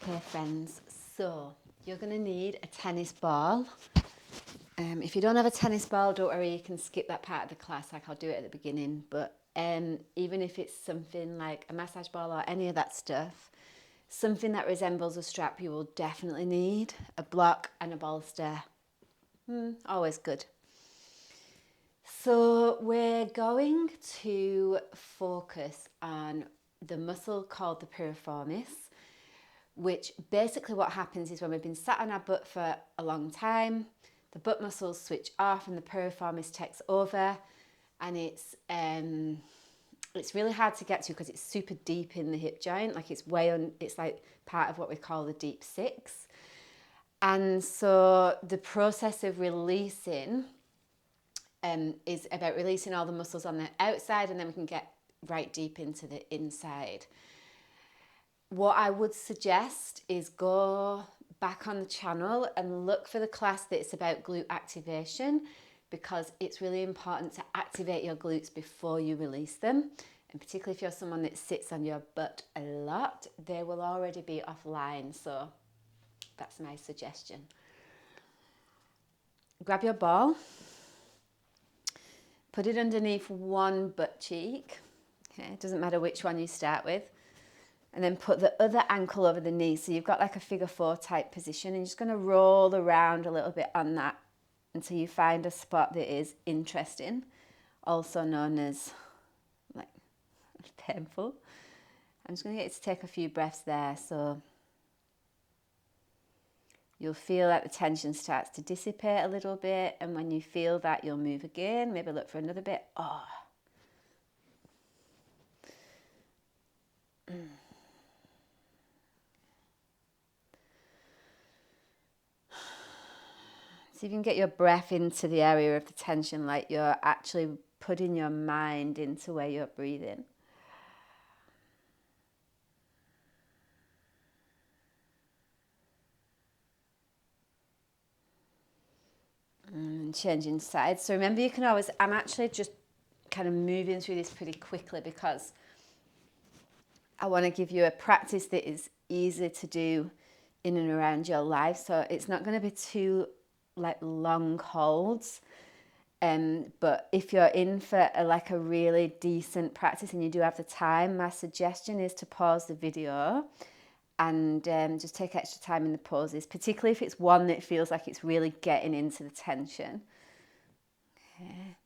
Okay, friends, so you're going to need a tennis ball. If you don't have a tennis ball, don't worry, you can skip that part of the class, like I'll do it at the beginning. But even if it's something like a massage ball or any of that stuff, something that resembles a strap, you will definitely need a block and a bolster. Always good. So we're going to focus on the muscle called the piriformis, which basically what happens is when we've been sat on our butt for a long time, the butt muscles switch off and the piriformis takes over, and it's really hard to get to because it's super deep in the hip joint, like it's like part of what we call the deep six. And so the process of releasing is about releasing all the muscles on the outside, and then we can get right deep into the inside. What I would suggest is go back on the channel and look for the class that's about glute activation, because it's really important to activate your glutes before you release them. And particularly if you're someone that sits on your butt a lot, they will already be offline. So that's my suggestion. Grab your ball, put it underneath one butt cheek. Okay, it doesn't matter which one you start with. And then put the other ankle over the knee. So you've got like a figure four type position, and you're just going to roll around a little bit on that until you find a spot that is interesting, also known as like painful. I'm just going to get you to take a few breaths there. So you'll feel like the tension starts to dissipate a little bit. And when you feel that, you'll move again. Maybe look for another bit. So you can get your breath into the area of the tension, like you're actually putting your mind into where you're breathing. And changing sides. So remember, you can always, I'm actually just kind of moving through this pretty quickly because I want to give you a practice that is easy to do in and around your life. So it's not going to be too like long holds. But if you're in for a really decent practice and you do have the time, my suggestion is to pause the video and just take extra time in the poses, particularly if it's one that feels like it's really getting into the tension. Okay.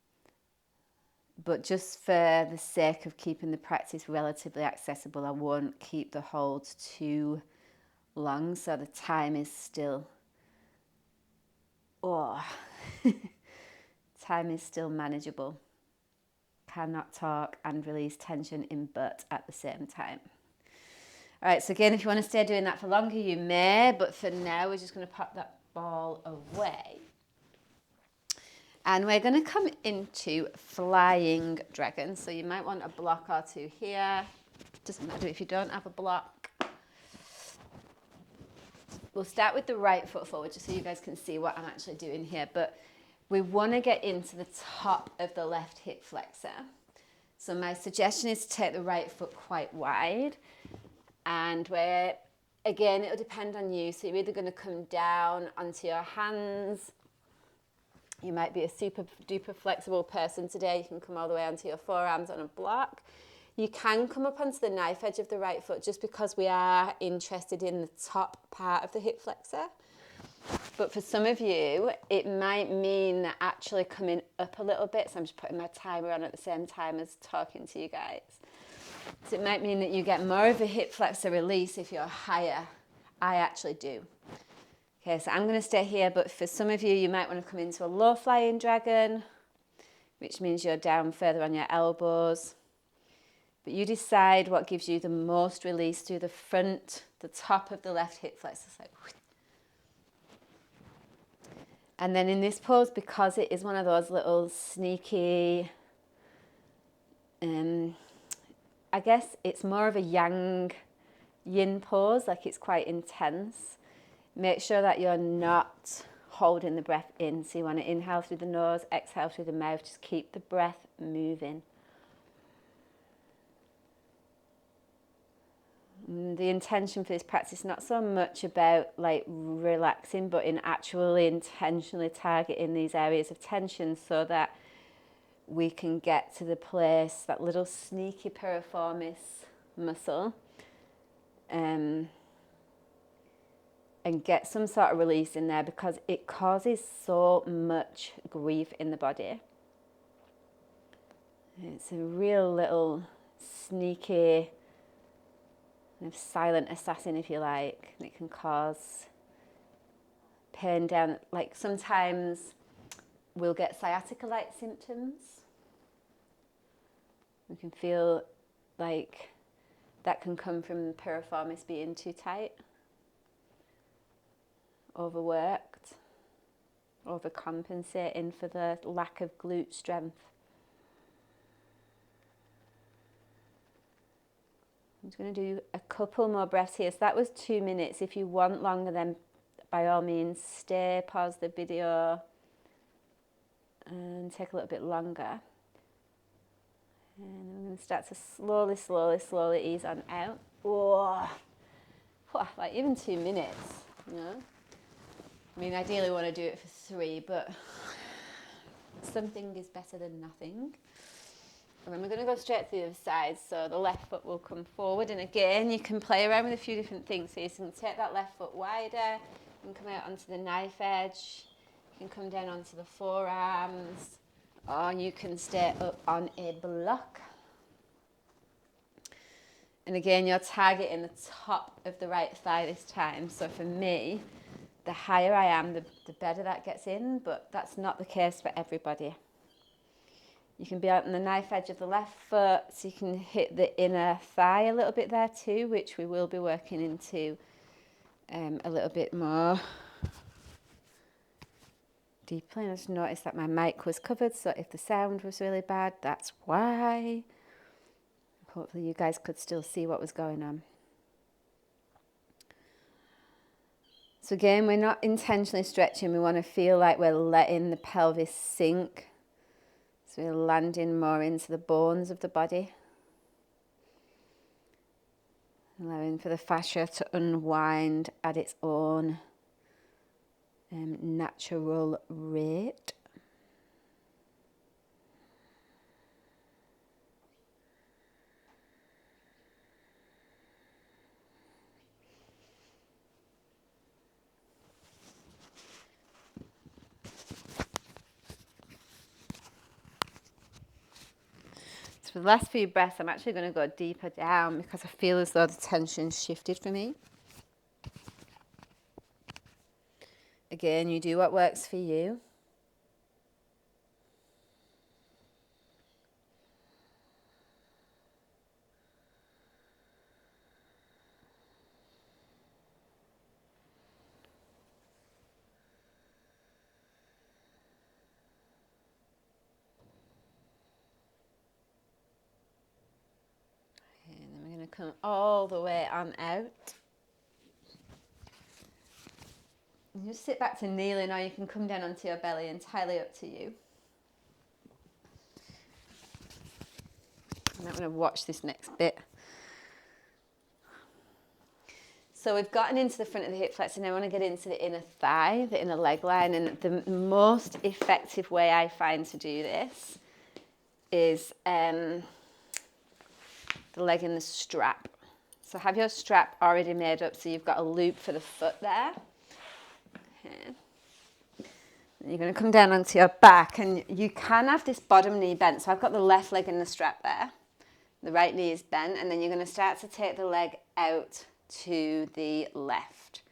But just for the sake of keeping the practice relatively accessible, I won't keep the holds too long, so the time is still time is still manageable. Cannot talk and release tension in butt at the same time. All right, so again, if you want to stay doing that for longer, you may, but for now, we're just going to pop that ball away. And we're going to come into flying dragon. So you might want a block or two here. Doesn't matter if you don't have a block. We'll start with the right foot forward just so you guys can see what I'm actually doing here. But we want to get into the top of the left hip flexor. So my suggestion is to take the right foot quite wide. And again, it'll depend on you. So you're either going to come down onto your hands. You might be a super duper flexible person today. You can come all the way onto your forearms on a block. You can come up onto the knife edge of the right foot just because we are interested in the top part of the hip flexor. But for some of you, it might mean actually coming up a little bit. So I'm just putting my timer on at the same time as talking to you guys. So it might mean that you get more of a hip flexor release if you're higher. I actually do. Okay, so I'm going to stay here, but for some of you, you might want to come into a low flying dragon, which means you're down further on your elbows. But you decide what gives you the most release through the front, the top of the left hip flexor. So, and then in this pose, because it is one of those little sneaky, I guess it's more of a yang yin pose, like it's quite intense. Make sure that you're not holding the breath in. So you want to inhale through the nose, exhale through the mouth. Just keep the breath moving. The intention for this practice is not so much about like relaxing, but in actually intentionally targeting these areas of tension so that we can get to the place, that little sneaky piriformis muscle, and get some sort of release in there, because it causes so much grief in the body. It's a real little sneaky, kind of silent assassin, if you like. And it can cause pain down. Like sometimes we'll get sciatica-like symptoms. We can feel like that can come from piriformis being too tight, overworked, overcompensating for the lack of glute strength. I'm just going to do a couple more breaths here. So that was 2 minutes. If you want longer, then by all means stay, pause the video and take a little bit longer. And I'm going to start to slowly ease on out. Whoa. Like even 2 minutes, you know. I mean, ideally we want to do it for 3, but something is better than nothing. And then we're going to go straight to the other side. So the left foot will come forward, and again you can play around with a few different things. So you can take that left foot wider, you can come out onto the knife edge, you can come down onto the forearms, or you can stay up on a block. And again, you're targeting the top of the right thigh this time. So for me, the higher I am, the better that gets in, but that's not the case for everybody. You can be out on the knife edge of the left foot, so you can hit the inner thigh a little bit there too, which we will be working into a little bit more deeply. And I just noticed that my mic was covered, so if the sound was really bad, that's why. Hopefully you guys could still see what was going on. So again, we're not intentionally stretching. We want to feel like we're letting the pelvis sink. So we're landing more into the bones of the body. Allowing for the fascia to unwind at its own natural rate. So for the last few breaths, I'm actually going to go deeper down because I feel as though the tension's shifted for me. Again, you do what works for you. And then we're going to come all the way on out. You just sit back to kneeling, or you can come down onto your belly, entirely up to you. I'm going to watch this next bit. So we've gotten into the front of the hip flexor, now I want to get into the inner thigh, the inner leg line, and the most effective way I find to do this is the leg in the strap. So have your strap already made up, so you've got a loop for the foot there. Okay. And you're going to come down onto your back, and you can have this bottom knee bent. So I've got the left leg in the strap there. The right knee is bent, and then you're going to start to take the leg out to the left.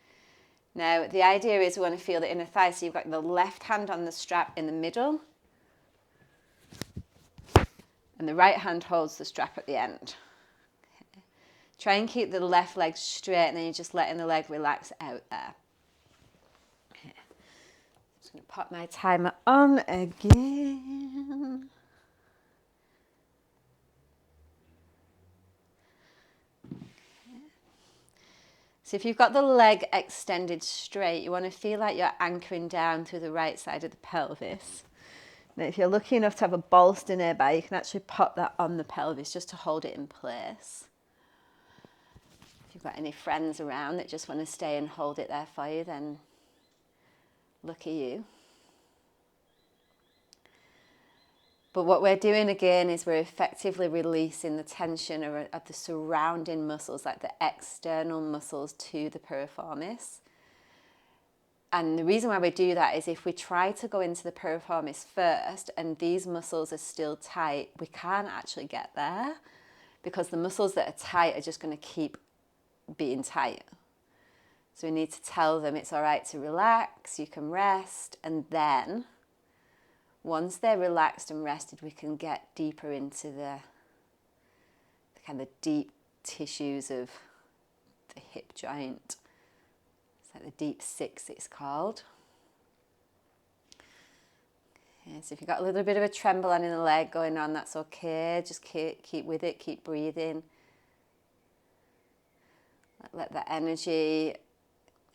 Now, the idea is we want to feel the inner thigh, so you've got the left hand on the strap in the middle, and the right hand holds the strap at the end. Okay. Try and keep the left leg straight, and then you're just letting the leg relax out there. Okay. I'm just going to pop my timer on again. So if you've got the leg extended straight, you want to feel like you're anchoring down through the right side of the pelvis. Now, if you're lucky enough to have a bolster nearby, you can actually pop that on the pelvis just to hold it in place. If got any friends around that just want to stay and hold it there for you, then lucky you. But what we're doing again is we're effectively releasing the tension of the surrounding muscles, like the external muscles to the piriformis. And the reason why we do that is if we try to go into the piriformis first and these muscles are still tight, we can't actually get there because the muscles that are tight are just going to keep being tight. So we need to tell them it's all right to relax, you can rest, and then once they're relaxed and rested, we can get deeper into the kind of deep tissues of the hip joint. It's like the deep six, it's called. Okay, so if you've got a little bit of a tremble on in the leg going on, that's okay. Just keep with it, keep breathing. Let that energy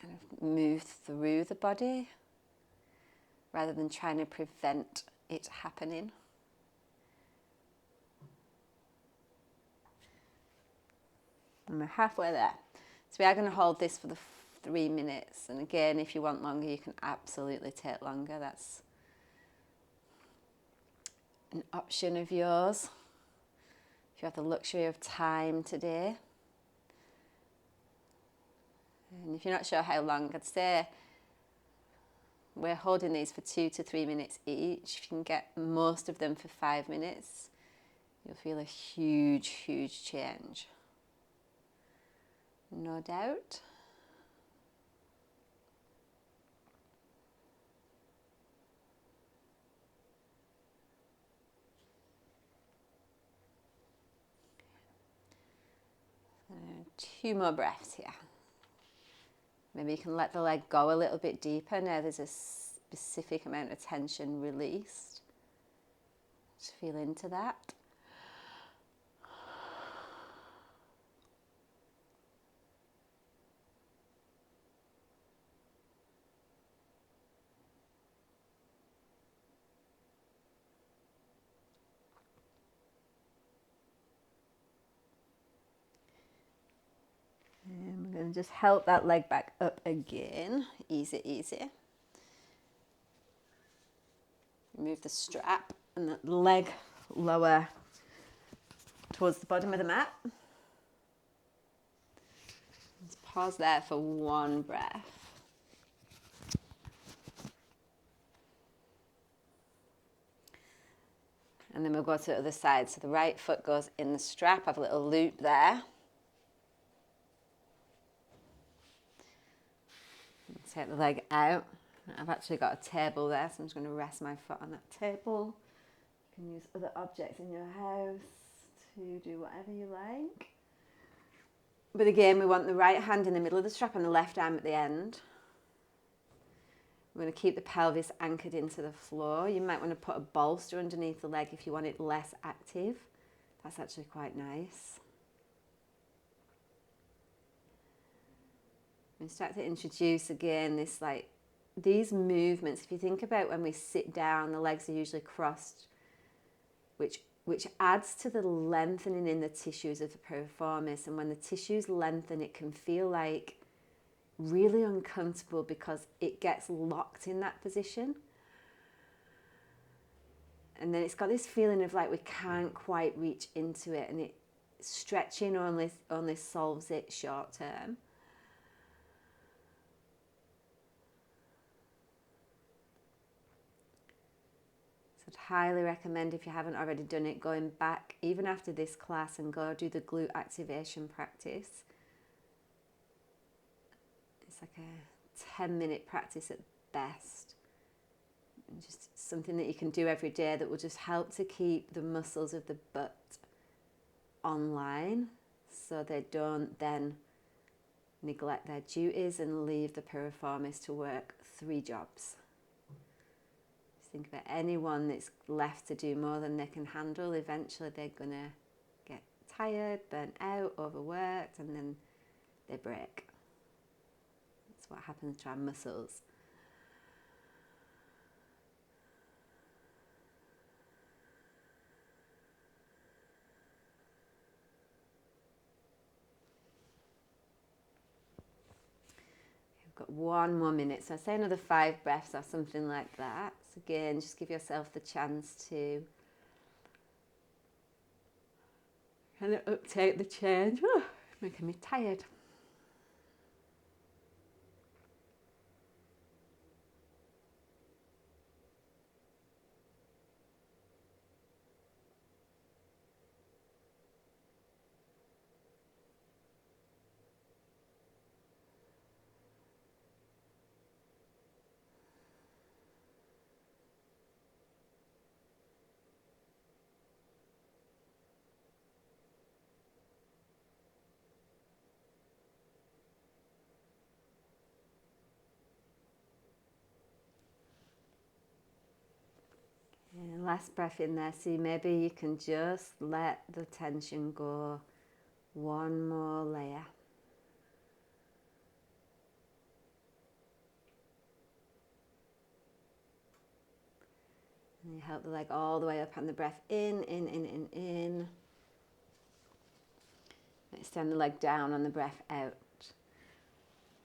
kind of move through the body, rather than trying to prevent it happening. And we're halfway there. So we are going to hold this for the 3 minutes. And again, if you want longer, you can absolutely take longer. That's an option of yours. If you have the luxury of time today. And if you're not sure how long, I'd say we're holding these for 2 to 3 minutes each. If you can get most of them for 5 minutes, you'll feel a huge, huge change. No doubt. Two more breaths here. Maybe you can let the leg go a little bit deeper. Now there's a specific amount of tension released. Just feel into that. And we're going to just help that leg back up again. Easy, easy. Remove the strap and the leg lower towards the bottom of the mat. Let's pause there for one breath. And then we'll go to the other side. So the right foot goes in the strap, have a little loop there. Take the leg out. I've actually got a table there, so I'm just going to rest my foot on that table. You can use other objects in your house to do whatever you like. But again, we want the right hand in the middle of the strap and the left arm at the end. We're going to keep the pelvis anchored into the floor. You might want to put a bolster underneath the leg if you want it less active. That's actually quite nice. We start to introduce again these movements. If you think about when we sit down, the legs are usually crossed, which adds to the lengthening in the tissues of the piriformis. And when the tissues lengthen, it can feel like really uncomfortable because it gets locked in that position. And then it's got this feeling of like we can't quite reach into it, and stretching only solves it short term. I'd highly recommend, if you haven't already done it, going back even after this class and go do the glute activation practice. It's like a 10-minute practice at best. And just something that you can do every day that will just help to keep the muscles of the butt online so they don't then neglect their duties and leave the piriformis to work 3 jobs. Think about anyone that's left to do more than they can handle. Eventually they're going to get tired, burnt out, overworked, and then they break. That's what happens to our muscles. got 1 more minute. So I say another 5 breaths or something like that. So again, just give yourself the chance to kind of uptake the change. Oh, making me tired. And last breath in there. See, maybe you can just let the tension go 1 more layer. And you help the leg all the way up and the breath in. Extend the leg down on the breath out.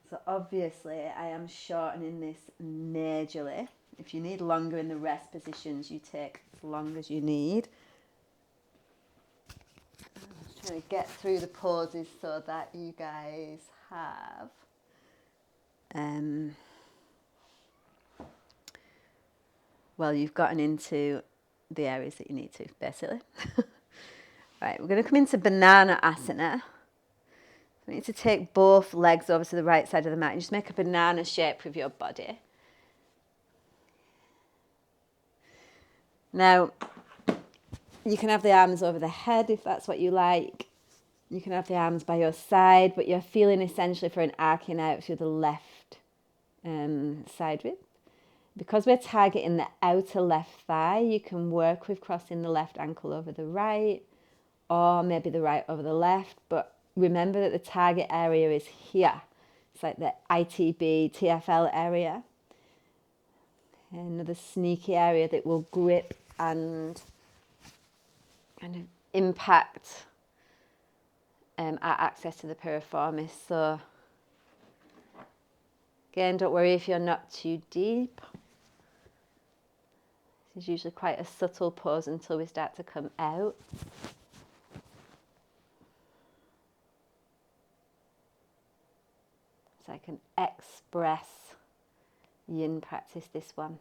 So obviously I am shortening this majorly. If you need longer in the rest positions, you take as long as you need. I'm just trying to get through the pauses so that you guys have well, you've gotten into the areas that you need to, basically. Right, we're going to come into banana asana. We need to take both legs over to the right side of the mat and just make a banana shape with your body. Now, you can have the arms over the head if that's what you like. You can have the arms by your side, but you're feeling essentially for an arcing out through the left side rib. Because we're targeting the outer left thigh, you can work with crossing the left ankle over the right, or maybe the right over the left, but remember that the target area is here. It's like the ITB, TFL area. Another sneaky area that will grip and kind of impact our access to the piriformis. So again, don't worry if you're not too deep. This is usually quite a subtle pose until we start to come out. So I can express yin practice, this one.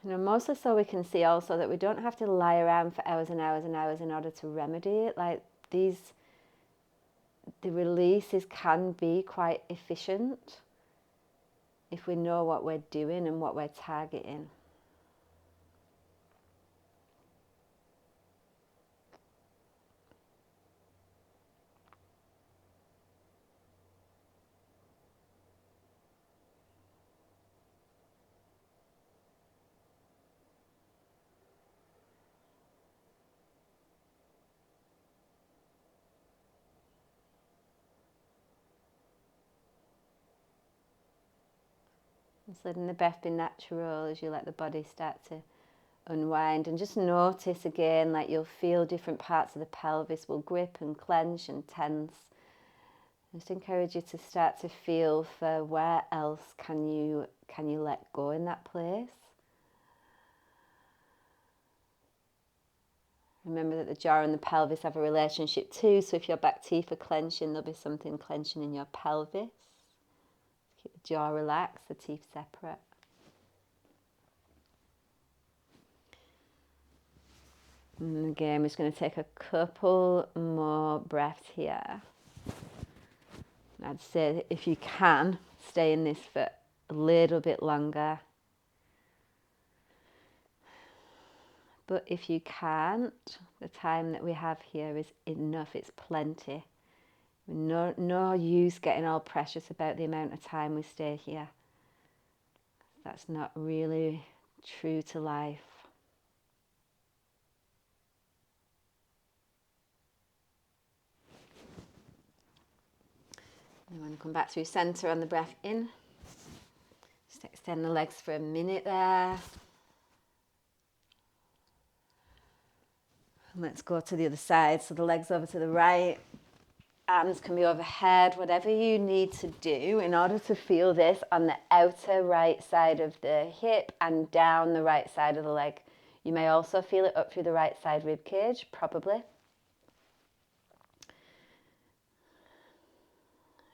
You know, mostly so we can see also that we don't have to lie around for hours and hours and hours in order to remedy it. Like the releases can be quite efficient if we know what we're doing and what we're targeting. Just letting the breath be natural as you let the body start to unwind, and just notice again, like you'll feel different parts of the pelvis will grip and clench and tense. Just encourage you to start to feel for where else can you let go in that place. Remember that the jaw and the pelvis have a relationship too, so if your back teeth are clenching, there'll be something clenching in your pelvis. Keep the jaw relaxed, the teeth separate. And again, we're just going to take a couple more breaths here. I'd say if you can, stay in this for a little bit longer. But if you can't, the time that we have here is enough, it's plenty. No use getting all precious about the amount of time we stay here. That's not really true to life. You want to come back through center on the breath in. Just extend the legs for a minute there. And let's go to the other side. So the legs over to the right arms can be overhead, whatever you need to do in order to feel this on the outer right side of the hip and down the right side of the leg. You may also feel it up through the right side rib cage, probably.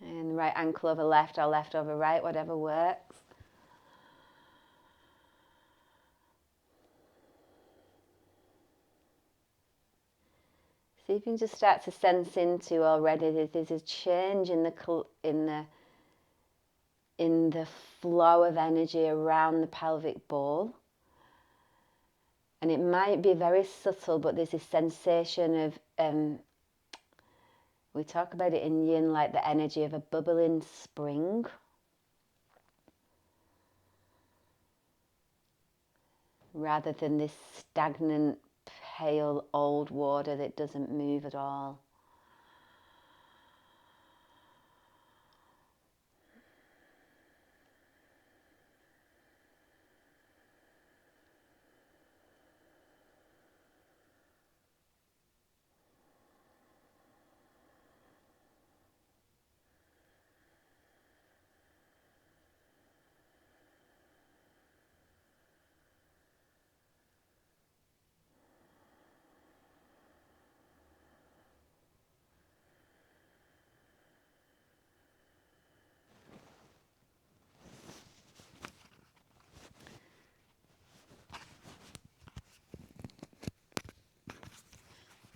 And right ankle over left or left over right, whatever works. See if you can just start to sense into already that there's a change in the flow of energy around the pelvic bowl. And it might be very subtle, but there's this sensation of, we talk about it in Yin like the energy of a bubbling spring. Rather than this stagnant, pale, old water that doesn't move at all.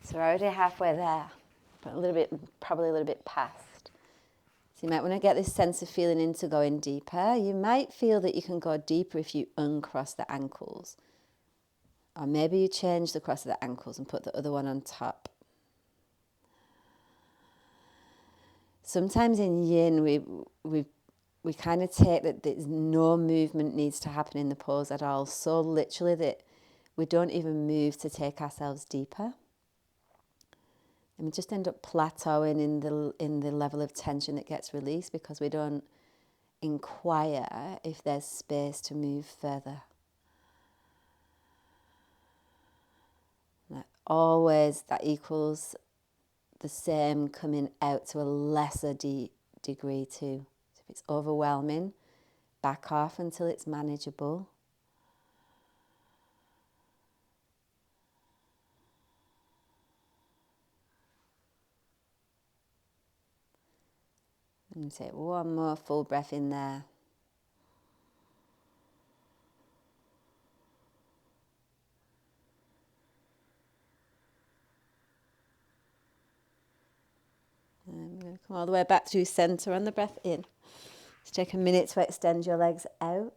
So we're already halfway there, but probably a little bit past. So you might want to get this sense of feeling into going deeper. You might feel that you can go deeper if you uncross the ankles. Or maybe you change the cross of the ankles and put the other one on top. Sometimes in Yin, we kind of take that there's no movement needs to happen in the pose at all. So literally that we don't even move to take ourselves deeper. And we just end up plateauing in the level of tension that gets released because we don't inquire if there's space to move further. Like always, that equals the same coming out to a lesser degree too. So if it's overwhelming, back off until it's manageable. And take one more full breath in there. And we're going to come all the way back through center on the breath in. Just take a minute to extend your legs out.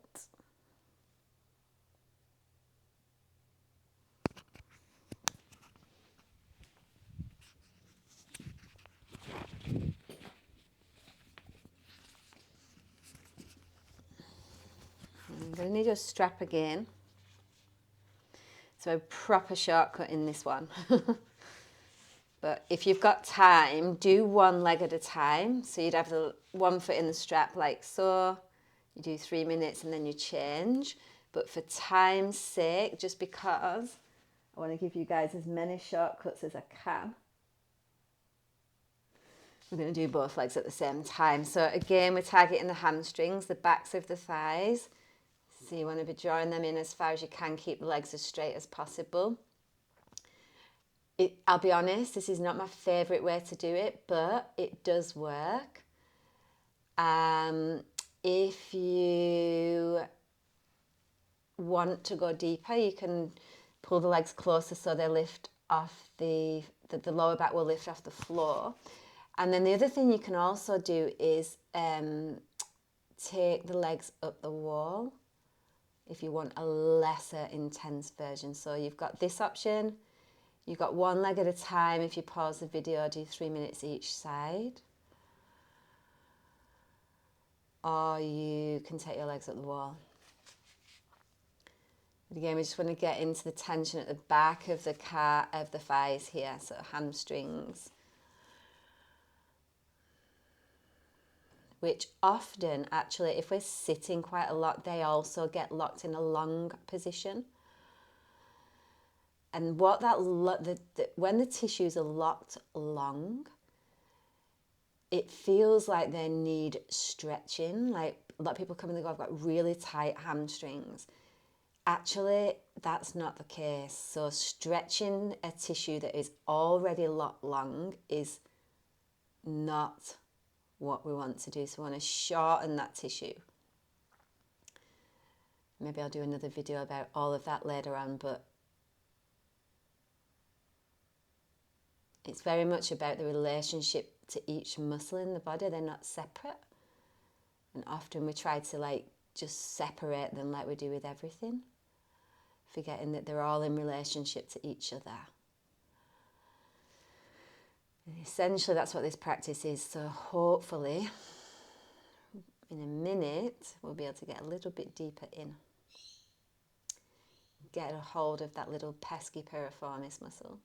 I'm going to need your strap again. So a proper shortcut in this one. But if you've got time, do one leg at a time. So you'd have the one foot in the strap like so. You do 3 minutes and then you change. But for time's sake, just because I want to give you guys as many shortcuts as I can, we're going to do both legs at the same time. So again, we're targeting the hamstrings, the backs of the thighs. So you want to be drawing them in as far as you can, keep the legs as straight as possible. I'll be honest, this is not my favourite way to do it, but it does work. If you want to go deeper, you can pull the legs closer so they lift off the lower back will lift off the floor. And then the other thing you can also do is take the legs up the wall if you want a lesser intense version. So you've got this option. You've got one leg at a time. If you pause the video, do 3 minutes each side. Or you can take your legs up the wall. But again, we just want to get into the tension at the back of the thighs here, so hamstrings. Which often, actually, if we're sitting quite a lot, they also get locked in a long position. And what when the tissues are locked long, it feels like they need stretching. Like a lot of people come and they go, I've got really tight hamstrings. Actually, that's not the case. So stretching a tissue that is already long is not what we want to do. So we want to shorten that tissue. Maybe I'll do another video about all of that later on, but it's very much about the relationship to each muscle in the body. They're not separate. And often we try to like just separate them like we do with everything, forgetting that they're all in relationship to each other. And essentially that's what this practice is. So hopefully in a minute we'll be able to get a little bit deeper in. Get a hold of that little pesky piriformis muscle.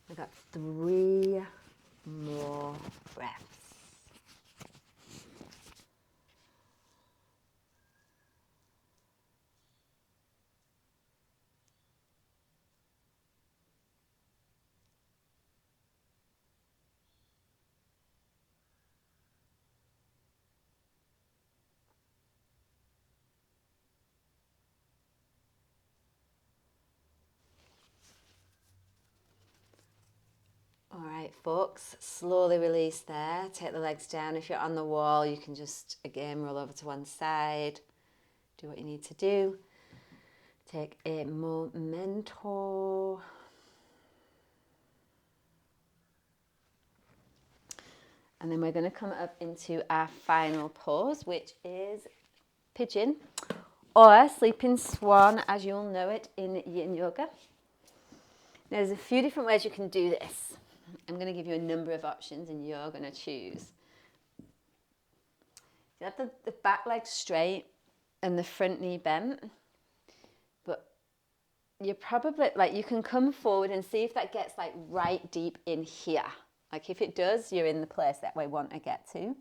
I've got 3 more breaths. All right, folks, slowly release there. Take the legs down. If you're on the wall, you can just, again, roll over to one side. Do what you need to do. Take a memento. And then we're going to come up into our final pose, which is pigeon or sleeping swan, as you'll know it in Yin Yoga. Now, there's a few different ways you can do this. I'm going to give you a number of options and you're going to choose. You have the back leg straight and the front knee bent, but you're probably, like, you can come forward and see if that gets like right deep in here. Like if it does, you're in the place that we want to get to.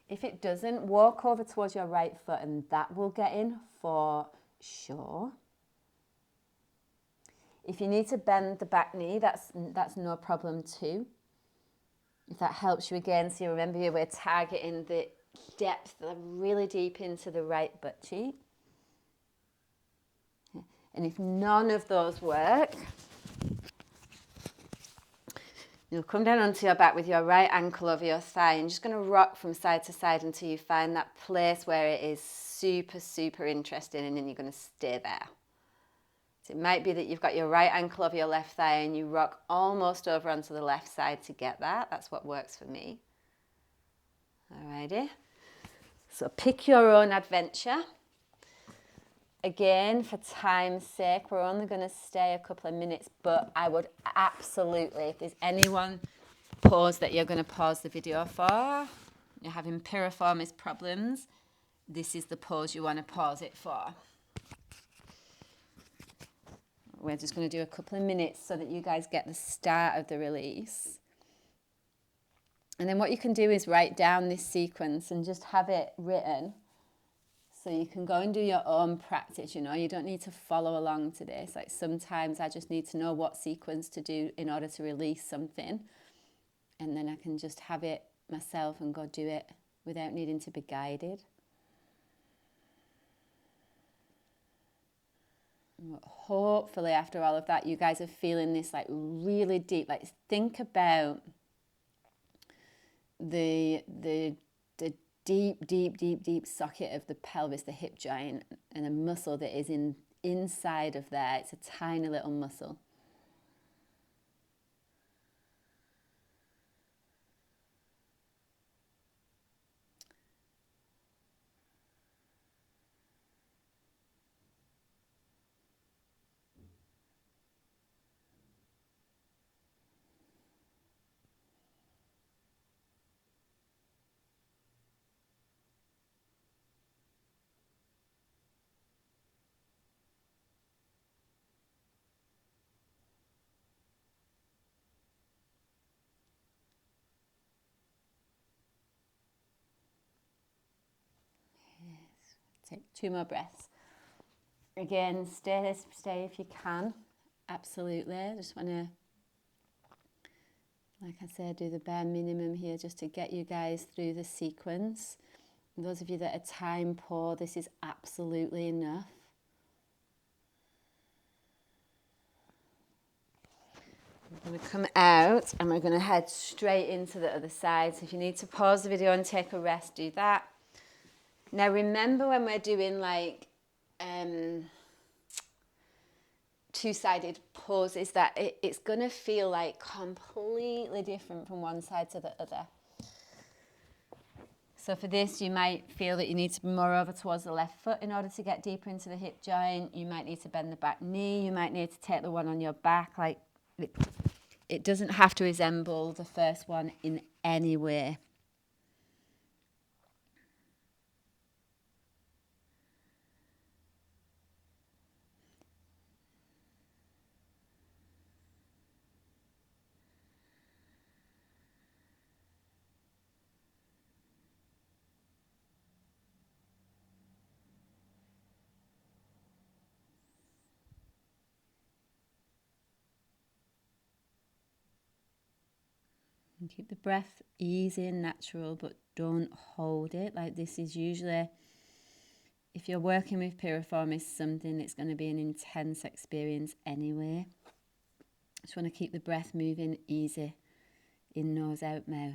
If it doesn't, walk over towards your right foot and that will get in for sure. If you need to bend the back knee, that's no problem too. If that helps you again, so you remember we're targeting the depth really deep into the right butt cheek. And if none of those work, you'll come down onto your back with your right ankle over your thigh and just going to rock from side to side until you find that place where it is super, super interesting, and then you're going to stay there. So it might be that you've got your right ankle over your left thigh and you rock almost over onto the left side to get that. That's what works for me. Alrighty. So pick your own adventure. Again, for time's sake, we're only going to stay a couple of minutes, but I would absolutely, if there's anyone pause that you're going to pause the video for, you're having piriformis problems, this is the pose you want to pause it for. We're just going to do a couple of minutes so that you guys get the start of the release. And then what you can do is write down this sequence and just have it written. So you can go and do your own practice, you know, you don't need to follow along to this. Like sometimes I just need to know what sequence to do in order to release something. And then I can just have it myself and go do it without needing to be guided. Hopefully after all of that, you guys are feeling this like really deep. Like think about the deep socket of the pelvis, the hip joint, and a muscle that is inside of there. It's a tiny little muscle. Take 2 more breaths. Again, stay if you can. Absolutely. I just want to, like I said, do the bare minimum here just to get you guys through the sequence. And those of you that are time poor, this is absolutely enough. We're going to come out and we're going to head straight into the other side. So if you need to pause the video and take a rest, do that. Now remember, when we're doing like two-sided poses, that it's going to feel like completely different from one side to the other. So for this, you might feel that you need to be more over towards the left foot in order to get deeper into the hip joint. You might need to bend the back knee. You might need to take the one on your back. Like, it doesn't have to resemble the first one in any way. And keep the breath easy and natural, but don't hold it. Like, this is usually, if you're working with piriformis, something that's going to be an intense experience anyway. Just want to keep the breath moving easy, in, nose, out, mouth.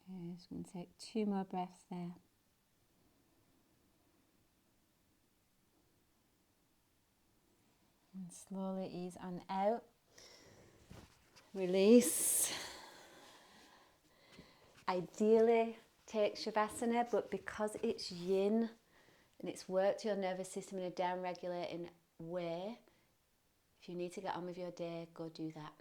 Okay, just going to take 2 more breaths there. And slowly ease on out. Release. Ideally, take Shavasana, but because it's yin and it's worked your nervous system in a down-regulating way, if you need to get on with your day, go do that.